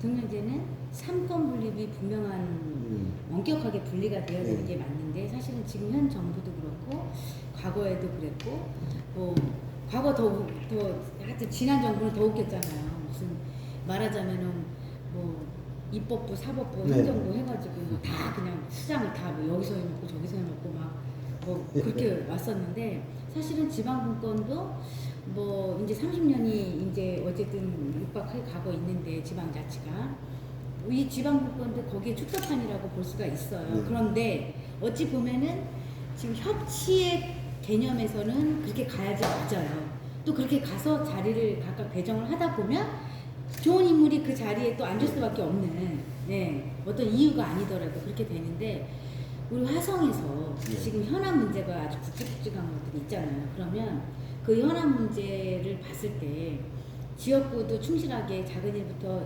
대통령제는 삼권 분립이 분명한 엄격하게 분리가 되어야 되는 게 맞는데 사실은 지금 현 정부도 그렇고 과거에도 그랬고 뭐 과거 더 하여튼 지난 정부는 더 웃겼잖아요. 무슨 말하자면은 뭐 입법부, 사법부, 네. 행정부 해가지고 뭐 다 그냥 수장을 다 뭐 여기서 해놓고 저기서 해놓고 막 뭐 그렇게 왔었는데 사실은 지방분권도 뭐 이제 30년이 이제 어쨌든 육박해 가고 있는데 지방자치가 이 지방분권도 거기에 축소판이라고 볼 수가 있어요. 네. 그런데 어찌 보면은 지금 협치의 개념에서는 그렇게 가야지 맞아요. 또 그렇게 가서 자리를 각각 배정을 하다 보면 좋은 인물이 그 자리에 또 앉을 수밖에 없는 어떤 이유가 아니더라도 그렇게 되는데 우리 화성에서 지금 현안 문제가 아주 굵직굵직한 것들이 있잖아요. 그러면 그 현안 문제를 봤을 때 지역구도 충실하게 작은 일부터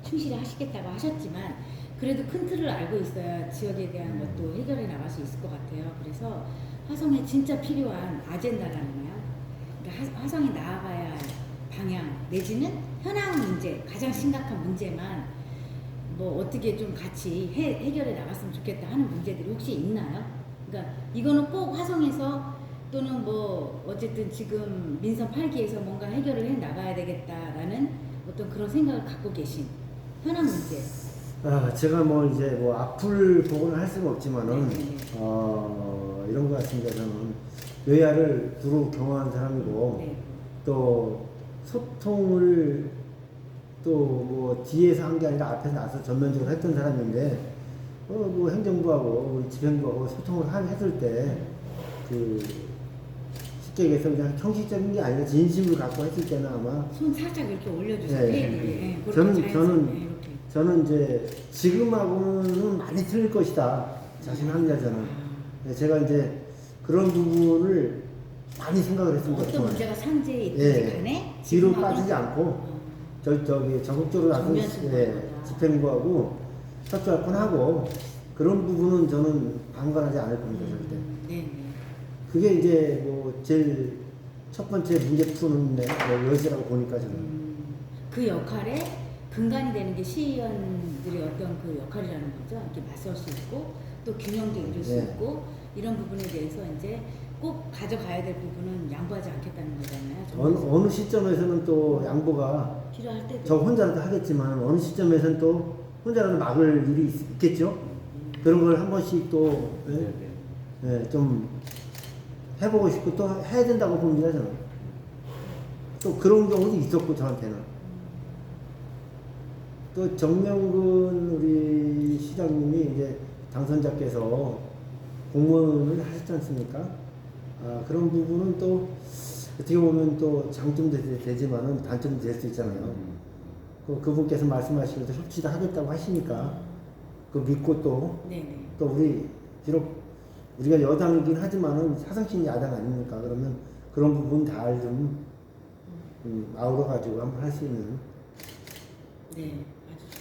충실히 하시겠다고 하셨지만 그래도 큰 틀을 알고 있어야 지역에 대한 것도 해결해 나갈 수 있을 것 같아요. 그래서 화성에 진짜 필요한 아젠다라는 거야. 그러니까 화성이 나아가야 할 방향 내지는 현황 문제, 가장 심각한 문제만 뭐 어떻게 좀 같이 해결해 나갔으면 좋겠다 하는 문제들이 혹시 있나요? 그러니까 이거는 꼭 화성에서 또는 뭐 어쨌든 지금 민선 8기에서 뭔가 해결을 해 나가야 되겠다라는 어떤 그런 생각을 갖고 계신 현황 문제. 제가 뭐 이제 뭐 앞을 보고는 할 수는 없지만은 네네네. 이런 것 같습니다. 저는 여야를 두루 경험한 사람이고 네. 또 소통을 또 뭐 뒤에서 한 게 아니라 앞에서 나서 전면적으로 했던 사람인데 뭐 행정부하고 우리 집행부하고 소통을 했을 때 그 쉽게 얘기해서 그냥 형식적인 게 아니라 진심을 갖고 했을 때는 아마 손 살짝 이렇게 올려주세요. 네. 테이블에. 그렇게 저는 자연스럽게 이렇게. 저는 이제 지금하고는 많이 틀릴 것이다 자신합니다 저는. 네, 제가 이제 그런 부분을 많이 생각을 했습니다. 어떤 그동안. 문제가 산재에 있든지 예, 간에 뒤로 지금하고 빠지지 않고 저기 적극적으로 나서 정면 승부하거나. 집행부하고 협조할 건 하고 그런 부분은 저는 방관하지 않을 겁니다 절대. 네. 그게 이제 뭐 제일 첫 번째 문제 푸는 여지라고 보니까 저는. 그 역할에 근간이 되는 게 시의원들의 어떤 그 역할이라는 거죠. 이렇게 맞설 수 있고 또 균형도 이룰 수 네. 있고 이런 부분에 대해서 이제 꼭 가져가야 될 부분은 양보하지 않겠다는 거잖아요. 어느 시점에서는 또 양보가 필요할 때도. 저 혼자라도 하겠지만 어느 시점에서는 또 혼자라도 막을 일이 있겠죠. 그런 걸 한 번씩 또 좀 해보고 싶고 또 해야 된다고 봅니다 저는. 또 그런 경우도 있었고 저한테는. 또 정명근 우리 시장님이 이제 당선자께서 공무원을 하셨지 않습니까? 그런 부분은 또 어떻게 보면 또 장점도 되지만은 단점도 될 수 있잖아요. 그분께서 말씀하시기도 협치도 하겠다고 하시니까 그 믿고 또 네네. 우리 비록 우리가 여당이긴 하지만은 사상신 야당 아닙니까? 그러면 그런 부분 다 좀 아우러 가지고 한번 할 수 있는. 네, 아주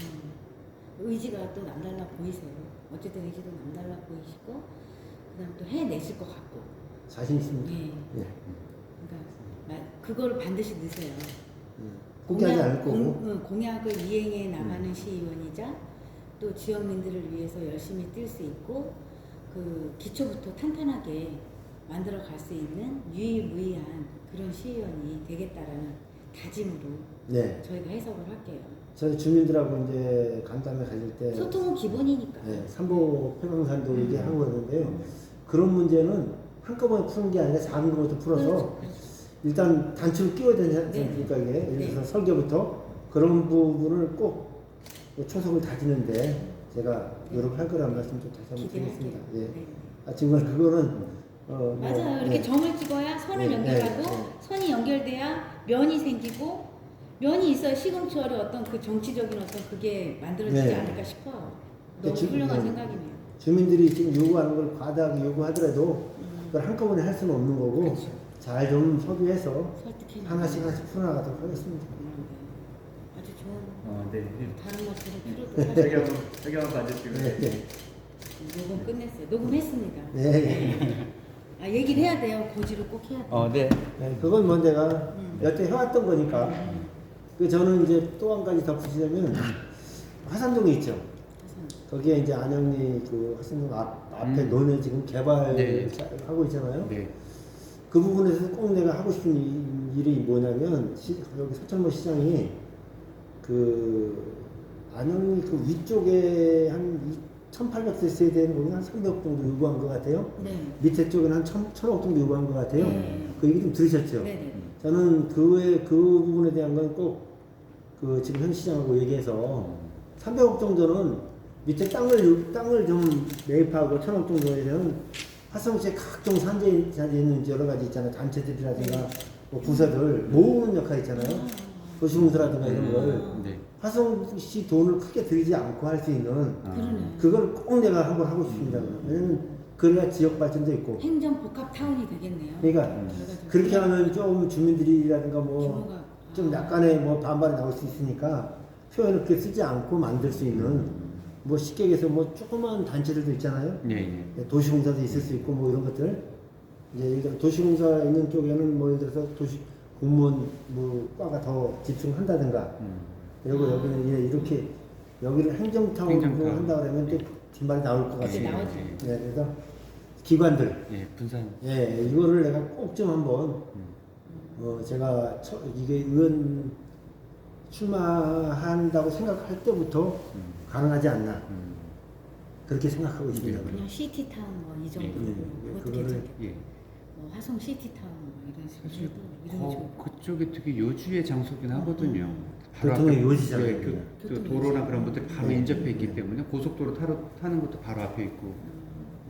좋은 의지가 또 남달라 보이세요. 어쨌든 의지도 남달라 보이시고 그다음 또 해내실 것 같고. 자신 있습니다. 네. 예. 그러니까 그거를 반드시 넣으세요. 포기하지 않을 거고. 공약을 이행해 나가는 시의원이자 또 지역민들을 위해서 열심히 뛸 수 있고 그 기초부터 탄탄하게 만들어 갈 수 있는 유일무이한 그런 시의원이 되겠다라는 다짐으로 네. 저희가 해석을 할게요. 저희 주민들하고 이제 간담회 가질 때 소통은 기본이니까. 네, 삼보 폐광산도 얘기한 거였는데요. 그런 문제는 한꺼번에 푸는 게 아니라 작은 것부터 풀어서 그렇죠. 일단 단추를 끼워야 되지 않습니까? 이게 예를 들어서 설계부터 그런 부분을 꼭 초석을 다지는데 제가 노력할 거라는 말씀 좀 다시 한번 드리겠습니다. 예. 네. 정말 그거는 맞아요. 이렇게 점을 찍어야 선을 네, 연결하고 네, 네. 선이 연결돼야 면이 생기고 면이 있어야 시금치월의 어떤 그 정치적인 어떤 그게 만들어지지 네. 않을까 싶어요. 너무 주- 훌륭한 네. 생각이네요. 주민들이 지금 요구하는 걸 과다하게 요구하더라도 그걸 한꺼번에 할 수는 없는 거고 그렇죠. 잘 좀 협의해서 설득해 하나씩 풀어나가도록 하겠습니다. 아주 좋은 네. 다른 말 들을 필요도 없어요. 저기 한번 앉으시고. 네. 녹음 끝냈어요. 녹음했습니다. 네. 얘기를 해야 돼요. 고지를 꼭 해야 돼요. 네. 네, 그건 뭐 내가 여태 해왔던 거니까. 그 저는 이제 또 한 가지 덧붙이자면 화산동에 있죠. 그래서 거기에 이제 안영리 그 화산동 앞에 논에 지금 개발 네. 하고 있잖아요. 네. 그 부분에서 꼭 내가 하고 싶은 일이 뭐냐면 여기 서천모 시장이 그 안영리 그 위쪽에 한 1,800세대에 되는 거기 한 300억 정도 요구한 것 같아요. 네. 밑에 쪽에는 한 1,000억 정도 요구한 것 같아요. 네. 그 얘기 좀 들으셨죠? 네네. 저는 그 부분에 대한 건 꼭 그 지금 현 시장하고 얘기해서 300억 정도는 밑에 땅을 좀 매입하고 1,000억 정도에 대한 화성시의 각종 산지에 있는 여러 가지 있잖아요. 단체들이라든가 뭐 부서들 모으는 역할 있잖아요. 도시공사라든가 이런 걸 네. 화성시 돈을 크게 들이지 않고 할 수 있는 그러네. 그걸 꼭 내가 한번 하고 싶습니다. 왜냐면 그래야 지역 발전도 있고. 행정 복합 타운이 되겠네요. 그러니까 결과적으로. 그렇게 하면 좀 주민들이라든가 뭐 규모가- 좀 약간의 뭐 반발이 나올 수 있으니까 표현을 그렇게 쓰지 않고 만들 수 있는 뭐 쉽게 얘기해서 뭐 조그만 단체들도 있잖아요. 예, 예. 도시공사도 있을 수 있고 뭐 이런 것들. 이제 예를 들어 도시공사 있는 쪽에는 뭐 예를 들어서 도시 공무원 뭐 과가 더 집중한다든가. 그리고 여기는 이렇게 여기를 행정타운으로 행정타운. 한다 그러면 또 뒷말이 나올 것 그게 같습니다. 나오죠. 네, 그래서 기관들. 예, 분산. 예, 이거를 내가 꼭 좀 한번 제가 이게 의원 출마한다고 생각할 때부터 가능하지 않나 그렇게 생각하고 있습니다. 그냥 시티 타운 뭐 이 정도. 예, 그것도 그거를- 괜찮겠다. 예. 뭐 화성 시티 타운 뭐 이런 식으로 사실 해도 이름이 좋을 것 같아요. 그쪽이 되게 요주의 장소긴 하거든요. 바로 교통의 앞에- 요지잖아요. 예, 그냥. 그 교통의 도로나 요지. 그런 것들이 바로 네. 인접해 있기 때문에 고속도로 타는 것도 바로 앞에 있고.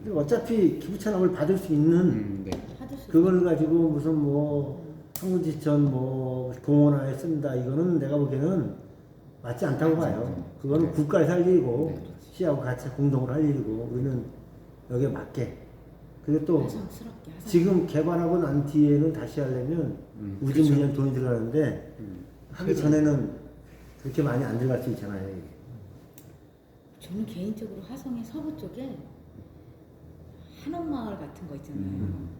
근데 어차피 기부 찬업을 받을 수 있는 네. 받을 수 그걸 가지고 무슨 뭐 황무지천 뭐 공원화에 쓴다 이거는 내가 보기에는 맞지 않다고 봐요. 그거는 네. 국가에서 할 일이고 네. 시하고 같이 공동으로 할 일이고 우리는 여기에 맞게. 그리고 또 화성스럽게 화성. 지금 개발하고 난 뒤에는 다시 하려면 우주무리한 돈이 들어가는데 하기 전에는 그렇게 많이 안 들어갈 수 있잖아요. 이게. 저는 개인적으로 화성의 서부 쪽에 한옥마을 같은 거 있잖아요.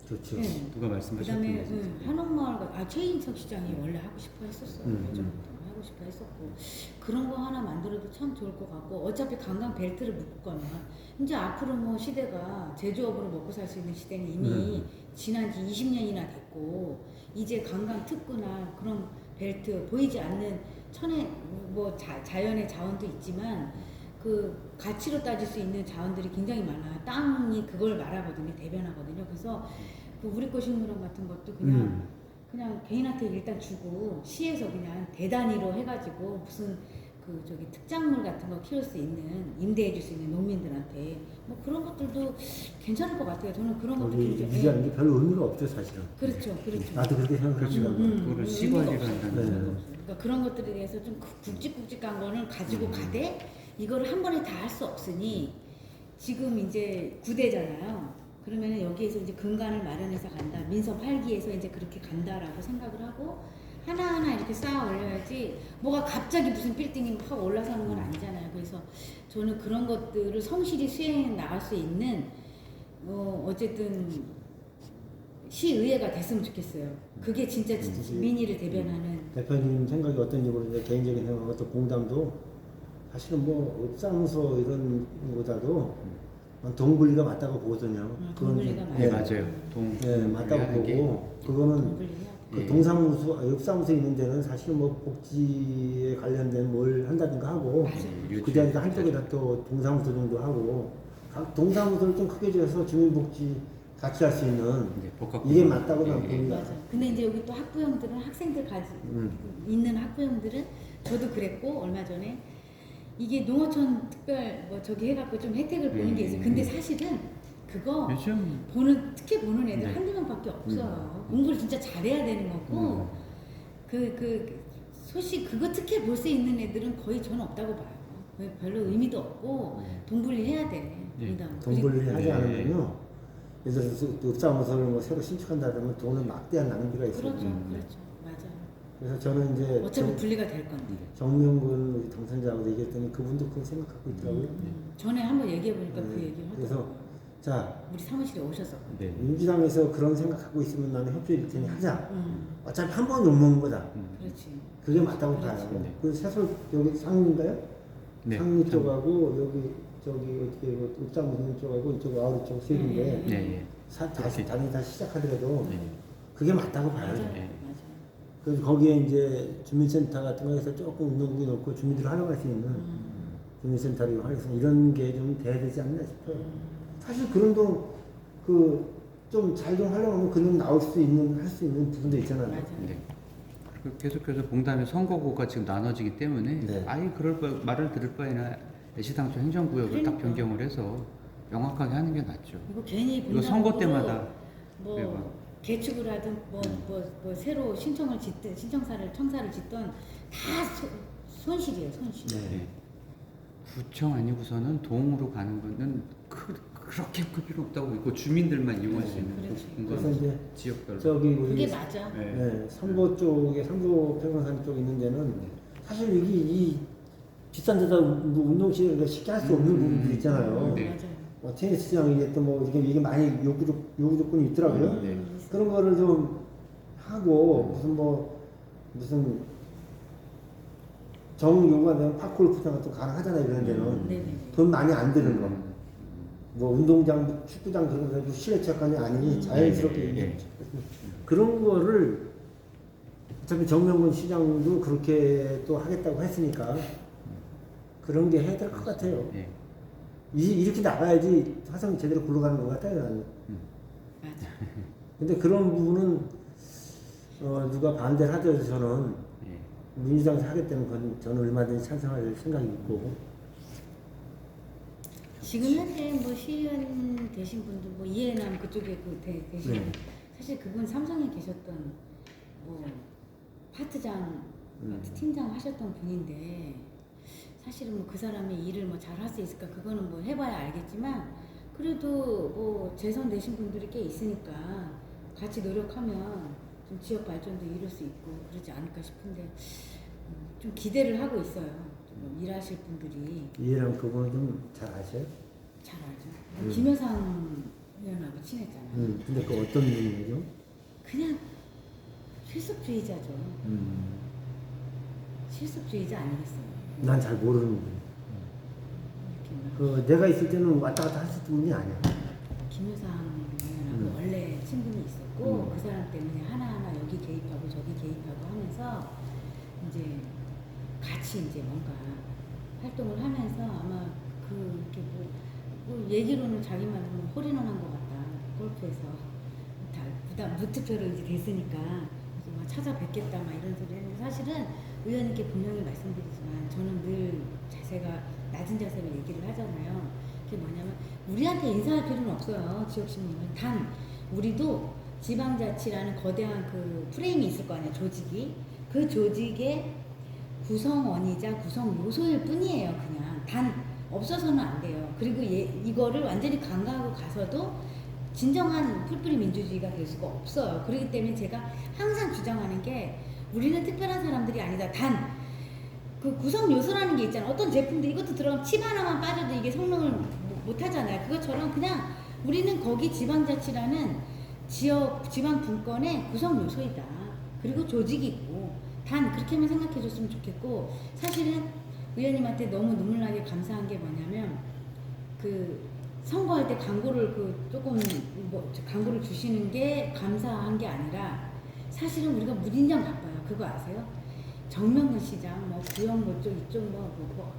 좋죠. 네. 누가 말씀하셨던 그다음에 거죠? 한옥마을 최인석 시장이 원래 하고 싶어 했었어요. 예전부터 하고 싶어 했었고 그런 거 하나 만들어도 참 좋을 것 같고 어차피 관광 벨트를 묶을 거면 이제 앞으로 뭐 시대가 제조업으로 먹고 살 수 있는 시대는 이미 지난 지 20년이나 됐고 이제 관광 특구나 그런 벨트 보이지 않는 천혜 뭐 자연의 자원도 있지만 그 가치로 따질 수 있는 자원들이 굉장히 많아요. 땅이 그걸 말하거든요. 대변하거든요. 그래서 그 우리 거 식물원 같은 것도 그냥 개인한테 일단 주고 시에서 그냥 대단위로 해가지고 무슨 그 저기 특작물 같은 거 키울 수 있는 임대해 줄 수 있는 농민들한테 뭐 그런 것들도 괜찮을 것 같아요. 저는 그런 것도 거기 굉장히 유지하는 게 별로 의미가 없죠 사실은. 그렇죠. 나도 그렇게 그렇죠. 생각합니다. 그거를 의미가 시관리를 없어요. 한다는 네. 거죠. 그러니까 그런 것들에 대해서 좀 굵직굵직한 거는 가지고 가되 이거를 한 번에 다 할 수 없으니 지금 이제 9대잖아요. 그러면은 여기에서 이제 근간을 마련해서 간다. 민섭 활기에서 이제 그렇게 간다라고 생각을 하고 하나하나 이렇게 쌓아 올려야지 뭐가 갑자기 무슨 빌딩이 확 올라서는 건 아니잖아요. 그래서 저는 그런 것들을 성실히 수행해 나갈 수 있는 어쨌든 시의회가 됐으면 좋겠어요. 그게 진짜 민의를 대변하는 대표님 생각이 어떤지 모르는데 개인적인 생각은 또 공담도 사실은 뭐 읍사무소 이런 보다도 동분리가 맞다고 보거든요. 동분리가 좀- 네, 예, 맞아요. 동 예, 맞다고 하는 게 보고 그거는 동분리해야 돼. 그 예. 동사무소, 읍사무소 있는 데는 사실 뭐 복지에 관련된 뭘 한다든가 하고 맞아요. 그 자리에서 한쪽에다 또 동사무소 정도 하고 각 동사무소를 좀 크게 지어서 주민복지 같이 할 수 있는 이제 복합 이게 공간. 맞다고 예, 난 예. 봅니다. 맞아. 근데 이제 여기 또 학부형들은 학생들 있는 학부형들은 저도 그랬고 얼마 전에 이게 농어촌 특별 뭐 저기 해갖고 좀 혜택을 보는 게 있어요. 근데 사실은 그거 요즘 특히 보는 애들 네. 한두 명밖에 없어요. 공부를 진짜 잘해야 되는 거고 그 소식 그거 특히 볼 수 있는 애들은 거의 저는 없다고 봐요. 별로 의미도 없고 동분리 해야 돼. 네. 동분리 하지 네. 않으면요. 예를 들어서 읍사무소를 뭐 새로 신축한다 그러면 돈을 막대한 낭비가 있어요. 그렇죠, 그렇죠, 맞아요. 그래서 저는 이제 어차피 분리가 될 건데. 정명근 우리 당선자하고 얘기했더니 그분도 그거 생각하고 있더라고요. 전에 한번 얘기해 보니까 그 네. 얘기를 그래서 하더라고요. 자 우리 사무실에 오셔서. 네. 민주당에서 그런 생각하고 있으면 나는 협조일 테니 하자. 어차피 한 번 욕먹는 거다. 그렇지. 그게 맞다고 그렇지. 봐요. 네. 그 새솔 여기 상인인가요? 네. 상류 쪽하고 여기 저기 어떻게 옷장 묻는 쪽하고 이쪽 아우리 쪽 세 군데 네. 네. 다시 시작하더라도 네. 그게 맞다고 봐요. 맞아요. 네. 맞아요. 그래서 거기에 이제 주민센터 같은 거에서 조금 운동복이 넣고 주민들이 활용할 수 있는 주민센터를 활용해서 이런 게 좀 돼야 되지 않나 싶어요. 사실 그런 돈그좀 잘 좀 활용하면 그 돈 나올 수 있는 할 수 있는 부분도 있잖아요. 맞아요. 네. 그리고 계속해서 봉담의 선거구가 지금 나눠지기 때문에 네. 아예 그럴 말을 들을 바에나 애시당초 행정구역을 딱 그러니까. 변경을 해서 명확하게 하는 게 낫죠. 이거 괜히 이거 선거 때마다 뭐 매번. 개축을 하든 뭐 새로 신청을 짓든 청사를 짓든 다 손실이에요, 손실. 네. 구청 아니고서는 동으로 가는 거는 그렇게 큰 필요 없다고 있고 주민들만 이용할 수 있는 그렇지. 그래서 공간 이제 지역별로. 저기 그게 우리 맞아. 네. 네, 삼보 쪽에 삼보 평강산 쪽에 있는 데는 사실 여기 이 비싼 데다 뭐 운동시설을 쉽게 할 수 없는 부분들이 있잖아요. 네. 맞아요. 뭐 테니스장이겠든 뭐 이게 많이 요구 조건이 있더라고요. 네. 그런 거를 좀 하고 무슨 정 요구가 되면 파크골프장 같은 거 가능하잖아요. 이런 데는 네네. 돈 많이 안 드는 거. 뭐 운동장, 축구장 그런 거 실내 체육관이 아니니 자연스럽게 네. 그런 거를 어차피 정명근 시장도 그렇게 또 하겠다고 했으니까 그런 게 해야 될 것 같아요. 네. 이렇게 나가야지 화성이 제대로 굴러가는 것 같아요. 나는. 맞아. 근데 그런 부분은 누가 반대를 하더라도 저는 네. 민주당에서 하겠다면 그건 저는 얼마든지 찬성할 생각이 있고. 지금 현재 뭐 시의원 되신 분들 뭐 이해남 그쪽에 계신 네. 사실 그분 삼성에 계셨던 뭐 파트장 팀장 하셨던 분인데 사실은 뭐 그 사람이 일을 뭐 잘 할 수 있을까 그거는 뭐 해봐야 알겠지만 그래도 뭐 재선 되신 분들이 꽤 있으니까 같이 노력하면 좀 지역 발전도 이룰 수 있고 그러지 않을까 싶은데 좀 기대를 하고 있어요. 좀 일하실 분들이 이해랑 그분은 좀 잘 아셔요? 잘 알죠. 김여상 의원하고 친했잖아요. 근데 그 어떤 분이죠? 그냥 실속주의자죠. 실속주의자 아니겠어요? 난 잘 모르는 분. 이렇게 막 내가 있을 때는 왔다 갔다 할 수 있는 분이 아니야. 김여상 의원하고 원래 친분이 있었고 그 사람 때문에 하나하나 여기 개입하고 저기 개입하고 하면서 이제 같이 이제 뭔가 활동을 하면서 아마 이렇게 뭐 얘기로는 자기 말로는 홀인원 한 것 같다. 골프에서 다 부담 무투표로 이제 됐으니까 그래서 막 찾아뵙겠다 막 이런 소리 했는데 사실은 의원님께 분명히 말씀드리지만 저는 늘 자세가 낮은 자세로 얘기를 하잖아요. 그게 뭐냐면 우리한테 인사할 필요는 없어요. 지역시민은 단 우리도 지방자치라는 거대한 그 프레임이 있을 거 아니에요. 조직이 그 조직의 구성원이자 구성 요소일 뿐이에요. 그냥 단 없어서는 안 돼요. 그리고 이거를 완전히 강가하고 가서도 진정한 풀뿌리 민주주의가 될 수가 없어요. 그렇기 때문에 제가 항상 주장하는 게 우리는 특별한 사람들이 아니다. 단 그 구성 요소라는 게 있잖아요. 어떤 제품도 이것도 들어가면 칩 하나만 빠져도 이게 성능을 못 하잖아요. 그것처럼 그냥 우리는 거기 지방자치라는 지방 분권의 구성 요소이다. 그리고 조직이고 단 그렇게만 생각해 줬으면 좋겠고 사실은 의원님한테 너무 눈물나게 감사한 게 뭐냐면 그 선거할 때 광고를 조금 광고를 주시는 게 감사한 게 아니라 사실은 우리가 무진장 바빠요. 그거 아세요? 정명근 시장 뭐 구영모 쪽 이쪽 뭐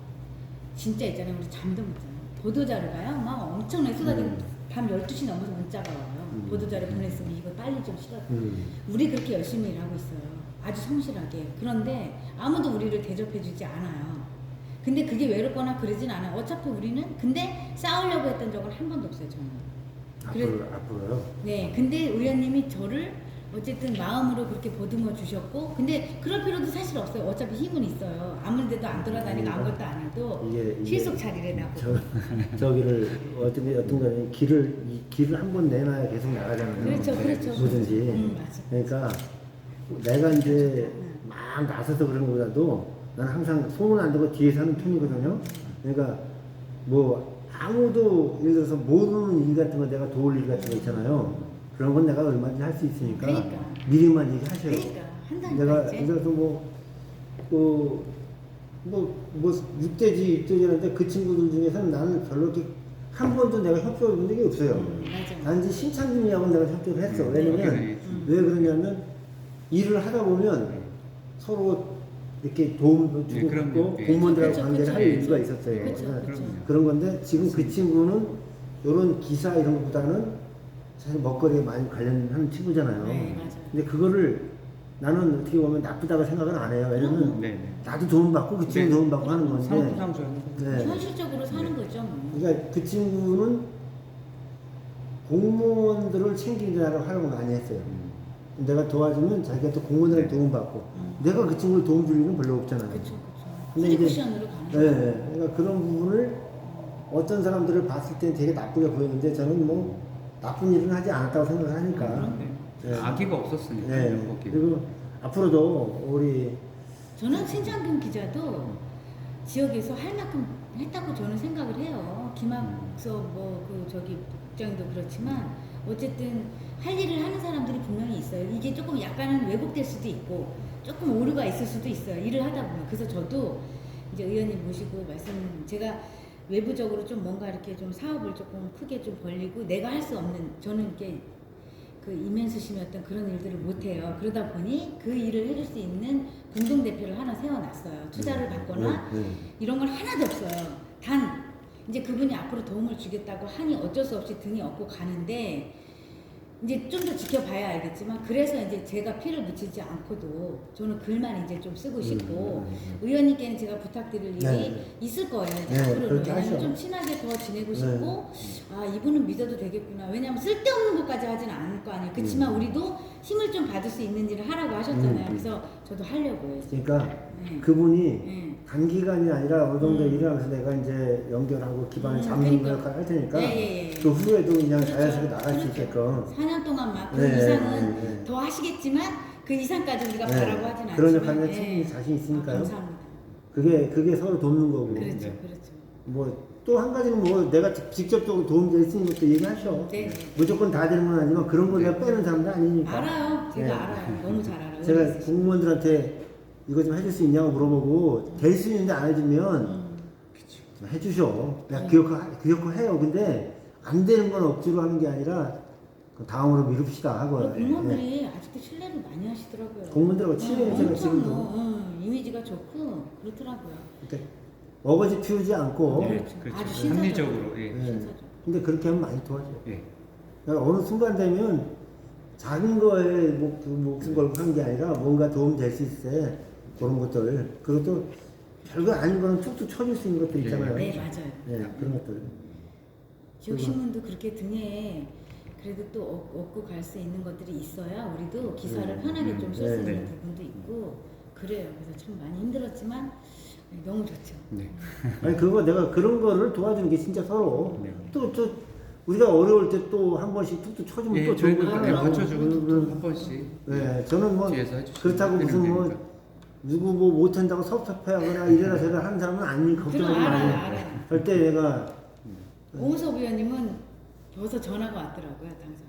진짜 있잖아요. 우리 잠도 못 자요. 보도자료가요 막 엄청나게 쏟아지고 밤 12시 넘어서 문자가 와요. 보도자료 보냈으면 이거 빨리 좀 실어. 우리 그렇게 열심히 일하고 있어요. 아주 성실하게. 그런데 아무도 우리를 대접해주지 않아요. 근데 그게 외롭거나 그러진 않아요. 어차피 우리는 근데 싸우려고 했던 적은 한 번도 없어요. 저는. 앞으로요? 네. 근데 의원님이 저를 어쨌든 마음으로 그렇게 보듬어 주셨고 근데 그럴 필요도 사실 없어요. 어차피 힘은 있어요. 아무 데도 안 돌아다니고 아무것도 안 해도 이게 실속 자리를 나고. 저기를 어떤가 길을 한 번 내놔야 계속 나가잖아요. 그렇죠. 그렇죠. 뭐든지. 맞아. 그러니까 내가 이제 막 나서서 그런 것보다도 나는 항상 손은 안 대고 뒤에서 하는 편이거든요. 그러니까 뭐 아무도 예를 들어서 모르는 일 같은 거 내가 도울 일 같은 거 있잖아요. 그런 건 내가 얼마든지 할 수 있으니까 그러니까. 미리만 얘기하셔요. 그러니까 한다니까 내가 이제. 예를 들어서 뭐 6대지, 6대지라는데 그 친구들 중에서는 나는 별로 이렇게 한 번도 내가 협조해 본 적이 없어요. 맞아. 단지 신창균이하고 내가 협조를 했어. 음, 왜냐면 그래. 왜 그러냐면 일을 하다 보면 서로 이렇게 도움도 네, 주고 그럼요. 받고 예. 공무원들하고 그쵸, 관계를 그쵸, 할 그쵸. 이유가 있었어요. 그쵸, 그러니까 그쵸. 그런 건데 지금 그 친구는 이런 기사 이런 것보다는 사실 먹거리에 많이 관련하는 친구잖아요. 네, 맞아요. 근데 그거를 나는 어떻게 보면 나쁘다고 생각은 안 해요. 왜냐면 네, 네. 나도 도움받고 그 친구 네. 도움받고 하는 건데. 상부상조하는 거. 네. 현실적으로 사는 거죠. 뭐. 그러니까 그 친구는 공무원들을 챙기느라고 활용을 많이 했어요. 내가 도와주면 자기가 또 공무원들한테 네. 도움받고 내가 그 친구를 도움 줄 일은 별로 없잖아요. 그렇죠, 근데 그렇죠. 이제- 쿠션으로 가는 네, 거죠. 네. 그러니까 그런 부분을 어떤 사람들을 봤을 때 되게 나쁘게 보이는데 저는 뭐 나쁜 일은 하지 않았다고 생각을 하니까. 네. 네. 악의가 없었으니까. 네. 거기. 그리고 앞으로도 우리 저는 신창균 기자도 지역에서 할 만큼 했다고 저는 생각을 해요. 김학서 뭐 저기 국장도 그렇지만 어쨌든 할 일을 하는 사람들이 분명히 있어요. 이게 조금 약간은 왜곡될 수도 있고 조금 오류가 있을 수도 있어요. 일을 하다 보면. 그래서 저도 이제 의원님 모시고 제가 외부적으로 좀 뭔가 이렇게 좀 사업을 조금 크게 좀 벌리고 내가 할 수 없는 저는 이게 그 이면수심이 어떤 그런 일들을 못해요. 그러다 보니 그 일을 해줄 수 있는 공동대표를 하나 세워놨어요. 투자를 받거나 이런 건 하나도 없어요. 단 이제 그분이 앞으로 도움을 주겠다고 하니 어쩔 수 없이 등이 업고 가는데 이제 좀 더 지켜봐야 알겠지만 그래서 이제 제가 피를 묻히지 않고도 저는 글만 이제 좀 쓰고 싶고 의원님께는 제가 부탁드릴 일이 네. 있을 거예요. 이제 네, 앞으로는 그렇게 왜냐면 하셔. 좀 친하게 더 지내고 네. 싶고 아 이분은 믿어도 되겠구나. 왜냐면 쓸데없는 것까지 하진 않을 거 아니에요. 그렇지만 우리도 힘을 좀 받을 수 있는 일을 하라고 하셨잖아요. 그래서 저도 하려고요. 그러니까 네. 그분이 네. 단기간이 아니라 어느 정도 일을 하면서 내가 이제 연결하고 기반을 잡는 그러니까. 역할을 할 테니까 예. 그 후에도 그냥 그렇죠. 자연스럽게 나갈 수 그렇죠. 있게끔 4년 동안만 그 네, 이상은 네, 네. 더 하시겠지만 그 이상까지 우리가 네. 바라고 하진 않지만 그런 역할에 예. 충분히 자신 있으니까요. 아, 감사합니다. 그게 서로 돕는 거고 그렇죠, 네. 그렇죠. 뭐 또 한 가지는 뭐 내가 직접적으로 도움될 수 있는 것도 얘기하셔. 네. 무조건 다 되는 건 아니지만 그런 거 내가 빼는 사람도 아니니까. 알아요. 제가 네. 알아요. 너무 잘 알아요. 제가 공무원들한테 이거 좀 해줄 수 있냐고 물어보고 될 수 있는데 안 해주면 해주셔. 내가 그 역할 해요. 근데 안 되는 건 억지로 하는 게 아니라 그 다음으로 미룹시다 하고. 공무원들이 아직도 신뢰를 많이 하시더라고요. 공무원들하고 친해요, 제가 엄청 지금도. 이미지가 좋고 그렇더라고요. 그러니까 어거지 피우지 않고. 네, 그렇죠. 그렇죠. 아주 신사적으로. 합리적으로. 예. 네. 신사적으로. 근데 그렇게 하면 많이 도와줘요. 예. 그러니까 어느 순간 되면 작은 거에 목숨 걸고 하는 게 아니라 뭔가 도움 될 수 있을 때 그런 것들. 그것도 별거 아닌 거는 툭툭 쳐줄 수 있는 것들 있잖아요. 네, 맞아요. 네, 그런 것들. 지역신문도 그렇게 등에 그래도 또 얻고 갈 수 있는 것들이 있어야 우리도 기사를 편하게 좀 쓸 수 네, 있는 네. 부분도 있고 그래요. 그래서 참 많이 힘들었지만 너무 좋죠. 네. 아니 그거 내가 그런 거를 도와주는 게 진짜 서로 네. 또 우리가 어려울 때 또 한 번씩 툭툭 쳐주면 예, 또 좋은 저희도 거잖아요. 그렇게 맞춰주고 또 한 번씩. 네, 저는 뭐 뒤에서 해주시면 그렇다고 무슨 뭐 되니까. 누구 뭐 못한다고 섭섭해하거나 이래라 저래라 하는 사람은 아니 걱정하지 그럼 알아요, 마요. 알아요. 절대 내가 오은섭 의원님은 벌써 전화가 왔더라고요. 당선.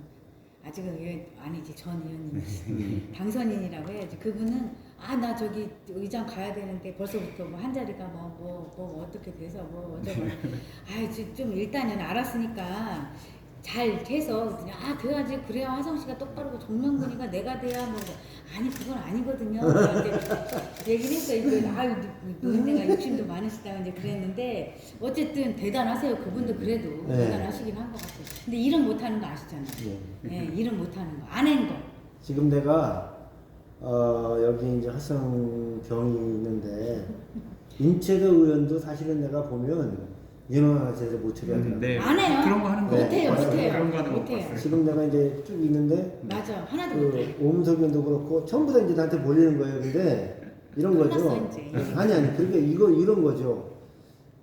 아직은 의원 아니지 전 의원님 당선인이라고 해야지. 그분은 아 나 저기 의장 가야 되는데 벌써부터 뭐 한 자리가 뭐 어떻게 돼서 뭐 어쩌고 아좀 일단은 알았으니까 잘 해서 그냥 돼야지. 그래야 화성 씨가 똑바르고 정명근이가 내가 돼야 뭐 아니 그건 아니거든요. 이제 얘기를 했어요. 노인네가 욕심도 많으시다고 이제 그랬는데 어쨌든 대단하세요. 그분도 그래도 네. 대단하시긴 한 것 같아요. 근데 일은 못하는 거 아시잖아요. 네, 일은 못하는 거, 안 한 거. 지금 내가 여기 이제 화성병이 있는데 임채도 의원도 사실은 내가 보면 민원화제에서 못 처리하더라고요. 네. 안 해요. 그런 거 하는 거 못해요, 봤어요. 못해요. 그런 거 하는 거 못해요. 봤어요. 지금 내가 이제 쭉 있는데 맞아, 하나도 못해. 그 오문석 의원도 그렇고 전부 다 이제 나한테 몰리는 거예요. 근데 이런 거죠. 끝났어, 이제. 아니 그러니까 이런 거죠.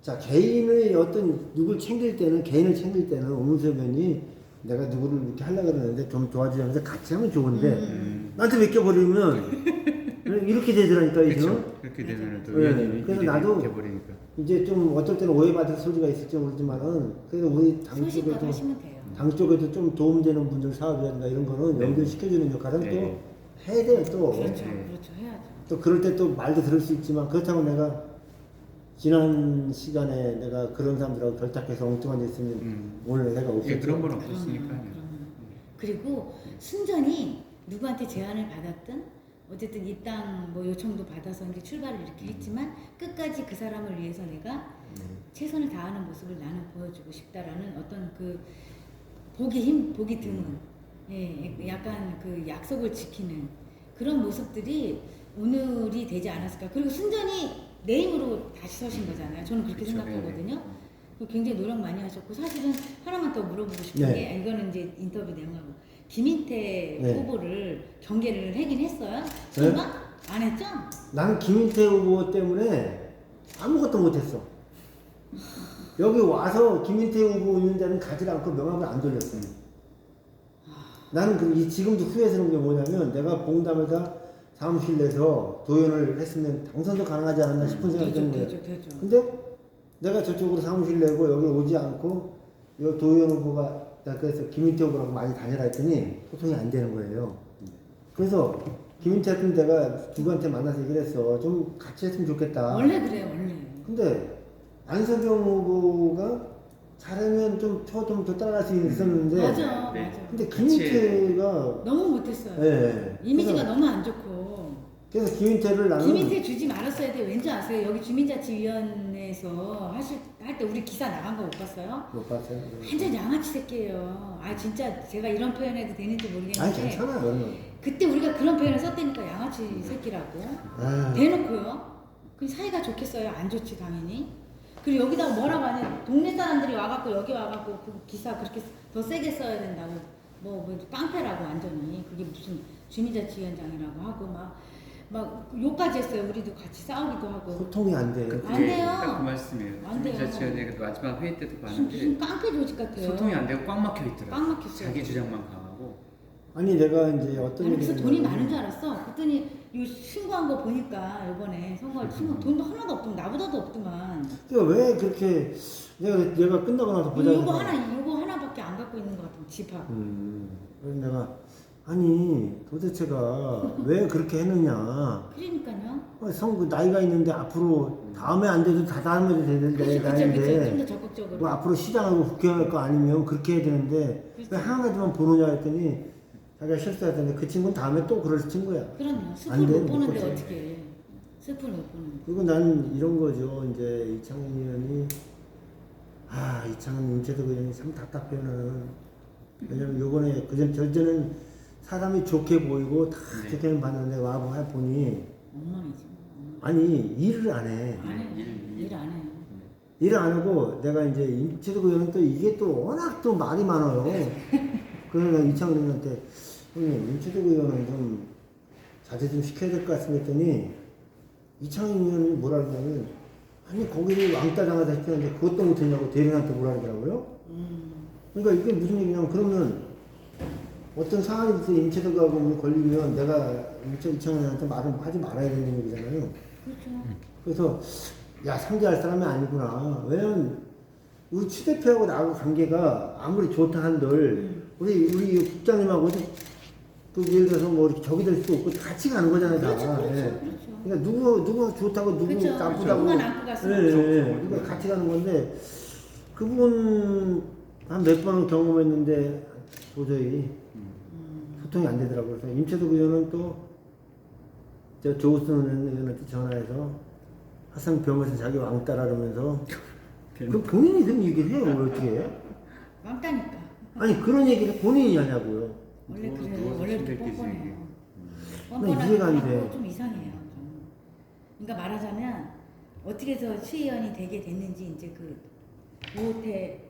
자 개인의 어떤 누굴 챙길 때는 개인을 챙길 때는 오문석 의원이 내가 누구를 이렇게 하려고 그러는데 좀 도와주자면서 같이 하면 좋은데 나한테 맡겨버리면 이렇게 되더라니까 이제. 그렇죠. 그렇게 되면 또 네. 의원님이 그래서 일이 나도 돼버리니까. 이제 좀 어떨 때는 오해받을 소리가 있을지 모르지만은 그래도 우리 당 소신껏 쪽에도 하시면 돼요. 당 쪽에도 좀 도움되는 분들 사업이라든가 이런 거는 네. 연결시켜주는 역할은 네. 또 해야 돼요 또. 그렇죠, 네. 그렇죠, 해야죠. 또 그럴 때 또 말도 들을 수 있지만 그렇다고 내가 지난 시간에 내가 그런 사람들하고 결탁해서 엉뚱한 데 있으면 오늘 내가 없었죠. 예, 그런 건 없었으니까요. 그럼요. 그리고 순전히 누구한테 제안을 받았든 어쨌든 이 땅 뭐 요청도 받아서 이제 출발을 이렇게 했지만 끝까지 그 사람을 위해서 내가 최선을 다하는 모습을 나는 보여주고 싶다라는 어떤 그 보기 드문 약간 그 약속을 지키는 그런 모습들이 오늘이 되지 않았을까. 그리고 순전히 내 힘으로 다시 서신 거잖아요. 저는 그렇게 그렇죠. 생각하거든요. 굉장히 노력 많이 하셨고 사실은 하나만 더 물어보고 싶은 게 이거는 이제 인터뷰 내용하고 김인태 후보를 경계를 하긴 했어요. 설마? 안 했죠? 나는 김인태 후보 때문에 아무것도 못했어. 여기 와서 김인태 후보 있는 데는 가지 않고 명함을 안 돌렸어. 나는 지금도 후회스러운 게 뭐냐면 내가 봉담에다 사무실 내서 도연을 했으면 당선도 가능하지 않았나 싶은 생각이 드는 거예요. 되죠. 근데 내가 저쪽으로 사무실 내고 여기 오지 않고 이 도연 후보가 그래서 김인태 후보라고 많이 다녀라 했더니 소통이 안 되는 거예요. 그래서 김인태한테 내가 누구한테 만나서 얘기를 했어. 좀 같이 했으면 좋겠다. 원래 그래요, 원래. 근데 안석영 후보가 잘하면 좀 더 따라갈 수 있었는데 맞아. 근데 김인태가 너무 못했어요. 네. 이미지가 너무 안 좋고. 그래서 김인태를 나는 김인태 주지 말았어야 돼. 왠지 아세요? 여기 주민자치위원회에서 할 때 우리 기사 나간 거 못 봤어요? 못 봤어요. 완전 양아치 새끼예요. 아 진짜 제가 이런 표현해도 되는지 모르겠는데. 아니 괜찮아요. 그때 우리가 그런 표현을 썼다니까 양아치 새끼라고. 아. 대놓고요. 그 사이가 좋겠어요? 안 좋지 당연히. 그리고 여기다가 뭐라고 하냐? 동네 사람들이 와갖고 여기 와갖고 그 기사 그렇게 더 세게 써야 된다고 뭐 깡패라고 완전히 그게 무슨 주민자치위원장이라고 하고 막 욕까지 했어요. 우리도 같이 싸우기도 하고. 소통이 안 돼요. 안 돼요. 딱 그 말씀이에요. 안 돼요. 주민자치위원회 마지막 회의 때도 무슨 봤는데 깡패 조직 같아요. 소통이 안 되고 꽉 막혀 있더라고요. 꽉 막혔어요. 자기 주장만 강하고. 아니 내가 이제 어떤 아니 그래서 얘기를 돈이 했냐면 많은 줄 알았어. 그랬더니 요 신고한 거 보니까 이번에 선거할 신고 돈도 하나도 없더만 나보다도 없더만. 그러니까 왜 그렇게 내가 끝나고 나서 보자. 요거 하나밖에 안 갖고 있는 것 같은 집합. 그래서 내가 아니 도대체가 왜 그렇게 했느냐. 그러니까요. 나이가 있는데 앞으로 다음에 안 돼도 다음에도 되는데 그렇죠. 나이인데 좀 더 적극적으로. 뭐 앞으로 시장하고 국회의원 거 아니면 그렇게 해야 되는데 그렇죠. 왜 하나만 보느냐 했더니 자기가 실수했는데 그 친구는 다음에 또 그럴 친구야. 그럼요. 안 숲을 돼, 못 보는데 못 보지. 어떻게 해. 숲을 못 보는데. 그리고 난 이런 거죠. 이제 이창훈 의원이 이창훈 임채덕 의원이 참 답답해요. 나는. 왜냐면 요번에 전에는 사람이 좋게 보이고 다 좋게 봤는데 와보니 엉망이지. 아니 일을 안 해. 안 해요. 일 안 해요. 일을 안 하고 내가 이제 임채덕 의원은 또 이게 또 워낙 또 말이 많아요. 그래서 이창훈 의원한테 형님 임채덕 의원은 좀 자제 좀 시켜야 될 것 같습니다 했더니 이창훈 의원이 뭐라 그러냐면 아니 거기를 왕따 당하다 시켰는데 그것도 못했냐고 대리한테 뭐라 그러더라고요. 그러니까 이게 무슨 얘기냐면 그러면 어떤 상황이 있어 임채덕하고 걸리면 내가 이창훈 의원한테 말을 하지 말아야 되는 얘기잖아요. 그렇죠. 그래서 야 상대할 사람이 아니구나. 왜냐면 우리 추 대표하고 나하고 관계가 아무리 좋다 한들 우리 국장님하고 그 예를 들어서 뭐 이렇게 적이 될 수도 없고 같이 가는 거잖아요. 다. 그렇죠. 예. 그렇죠. 그러니까 누구 좋다고 누구 그렇죠. 나쁘다고 누가 나쁘고 갔으면 그러니까 같이 가는 건데 그분 한 몇 번을 경험했는데 도저히 소통이 안 되더라고요. 그래서 임채덕 의원은 또 저 조우순 의원한테 전화해서 화성 병원에서 자기 왕따라 그러면서 그 본인이 좀 얘기를 해요. 왜 어떻게 해? 왕따니까. 아니 그런 얘기를 본인이 하냐고요. 원래 누워서 그래요. 원래 이렇게 침대끼지, 뻔뻔해요. 나 이해가 안 돼. 뻔뻔하고 좀 이상해요. 저는. 그러니까 말하자면 어떻게 해서 시의원이 되게 됐는지 이제 그 오호태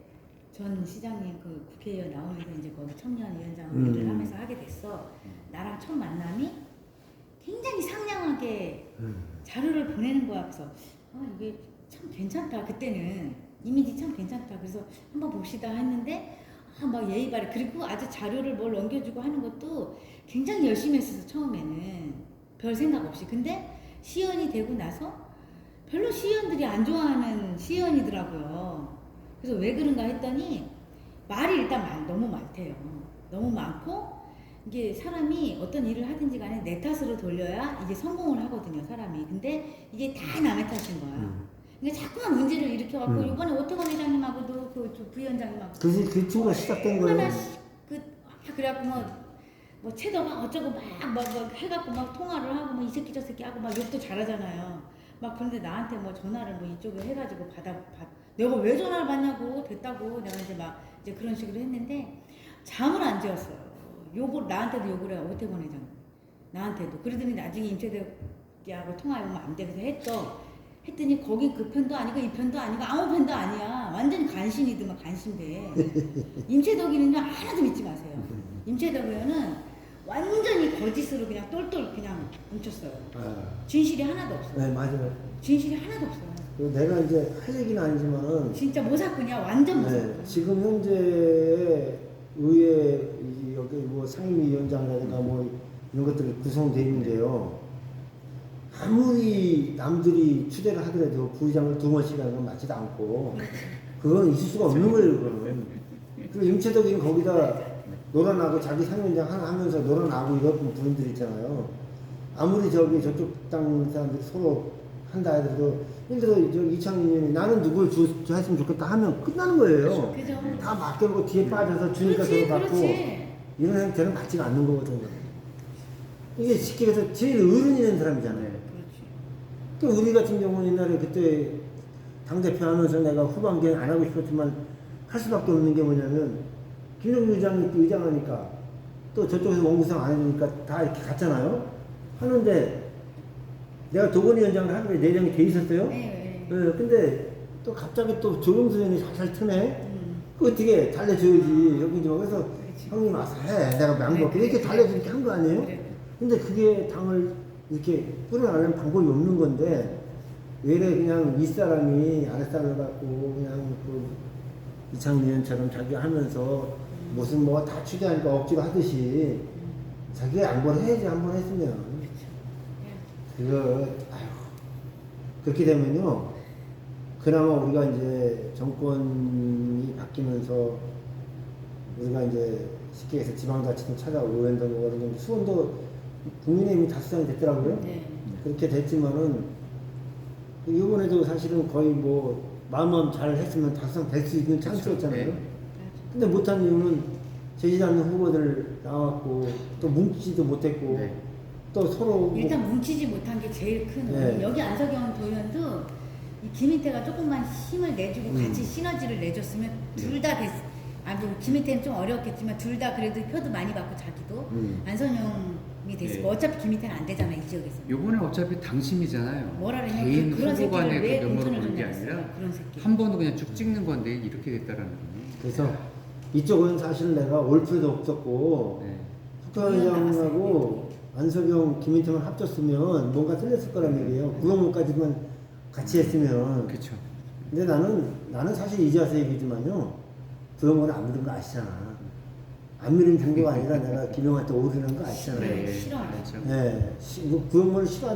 전 시장님 그 국회의원 나오면서 이제 거기 청년위원장 일을 하면서 하게 됐어. 나랑 첫 만남이 굉장히 상냥하게 자료를 보내는 거야. 그래서 이게 참 괜찮다. 그때는 이미지 참 괜찮다. 그래서 한번 봅시다 했는데 막 예의 바르 그리고 아주 자료를 뭘 넘겨주고 하는 것도 굉장히 열심히 했었어. 처음에는 별 생각 없이. 근데 시의원이 되고 나서 별로 시의원들이 안 좋아하는 시의원이더라고요. 그래서 왜 그런가 했더니 말이 일단 너무 많대요. 너무 많고 이게 사람이 어떤 일을 하든지 간에 내 탓으로 돌려야 이게 성공을 하거든요. 사람이. 근데 이게 다 남의 탓인 거야. 그러니까 자꾸만 문제를 일으켜갖고 음. 이번에 오태권 회장님하고도 그 부위원장님하고 그 친구가 시작된 거예요. 얼마나 그래갖고 뭐 채도가 어쩌고 막 해갖고 막 통화를 하고 뭐 이 새끼 저 새끼 하고 막 욕도 잘하잖아요. 막 그런데 나한테 뭐 전화를 뭐 이쪽에 해가지고 내가 왜 전화를 받냐고 됐다고 내가 이제 그런 식으로 했는데 잠을 안 재웠어요. 나한테도 욕을 해요. 오태권 회장 나한테도. 그러더니 나중에 임채덕하고 통화해보면 안 되면서 했더니 거기 그 편도 아니고 이 편도 아니고 아무 편도 아니야. 완전히 간신이더만 간신데. 임채덕이는요 하나도 믿지 마세요. 임채덕 의원은 완전히 거짓으로 그냥 똘똘 그냥 뭉쳤어요. 진실이 하나도 없어요. 네, 맞아요. 진실이 하나도 없어요. 그리고 내가 이제 할 얘기는 아니지만은 진짜 모사꾼이야. 완전 모사꾼. 네, 지금 현재 의회 여기 뭐 상임위원장이라든가 뭐 이런 것들이 구성되어 있는데요. 아무리 남들이 추대를 하더라도 부의장을 2번씩 하는 건 맞지도 않고 그건 있을 수가 없는 거예요. 그거는. 그리고 임채덕이는 거기다 놀아나고 자기 상임위원장 하나 하면서 놀아나고 이런 분들 있잖아요. 아무리 저쪽 당 사람들이 서로 한다 해도 예를 들어 이창민이 나는 누굴 했으면 좋겠다 하면 끝나는 거예요. 그죠? 다 맡겨놓고 뒤에 빠져서 주니까 그렇지, 저거 받고 그렇지. 이런 형태는 맞지가 않는 거거든요. 이게 쉽게 해서 제일 어른 있는 사람이잖아요. 그렇지. 또 우리 같은 경우는 옛날에 그때 당대표 하면서 내가 후반기엔 안 하고 싶었지만 할 수밖에 없는 게 뭐냐면 김정주 의장이 또 의장하니까 또 저쪽에서 원구성 안 해주니까 다 이렇게 갔잖아요. 하는데 내가 도건위원장을 하기로 내정이 돼 있었어요. 네. 근데 또 갑자기 또 조영수 의원이 살살 트네. 그거 어떻게 달래줘야지. 여기 좀 그래서 그렇지. 형님 와서 해. 내가 양보할게. 이렇게 달래주니까 한 거 아니에요? 그래. 근데 그게 당을 이렇게 끌어나가려면 방법이 없는 건데 왜 그냥 윗사람이 아랫사람을 갖고 그냥 그 이창민 의원처럼 자기가 하면서 무슨 뭐 다 추대하니까 억지로 하듯이 자기가 양보를 해야지. 한 번 했으면 그거 아휴 그렇게 되면요 그나마 우리가 이제 정권이 바뀌면서 우리가 이제 쉽게 해서 지방자치도 찾아오고 의원도 뭐 그런 정도 수원도 국민의힘이 다수당이 됐더라고요. 네. 그렇게 됐지만은 이번에도 사실은 거의 뭐 마음만 잘 했으면 다수당 될 수 있는 찬스였잖아요. 네. 근데 못한 이유는 되지 않는 후보들 나왔고 또 뭉치지도 못했고 네. 또 서로 일단 뭉치지 못한 게 제일 큰 네. 여기 안석영 도의원도 이 김인태가 조금만 힘을 내주고 같이 시너지를 내줬으면 둘 다 됐. 김인태는 좀 어려웠겠지만 둘 다 그래도 표도 많이 받고 자기도 안선영이 됐을 거. 네. 어차피 김인태는 안 되잖아 이 지역에서. 요번에 어차피 당심이잖아요. 뭐라 그러냐 개인 그런 후보 간의 새끼를 왜 그 면모를 공천을 보는 게 줬냐 아니라 그런 새끼. 한 번도 그냥 쭉 찍는 건데 이렇게 됐다라는 거예요. 그래서 이쪽은 사실 내가 올 필요도 없었고 네. 국회의장하고 안석영, 김인태만 합쳤으면 뭔가 틀렸을 거란 얘기예요. 구형문까지만 같이 했으면. 그렇죠. 근데 나는 사실 이제 와서 얘기지만요. 구형문 안 믿은 거 아시잖아. 안 믿은 정도가 아니라 내가 김영한테 오르는 거 아시잖아요. 네, 싫어. 알죠. 네. 구형문을 싫어하는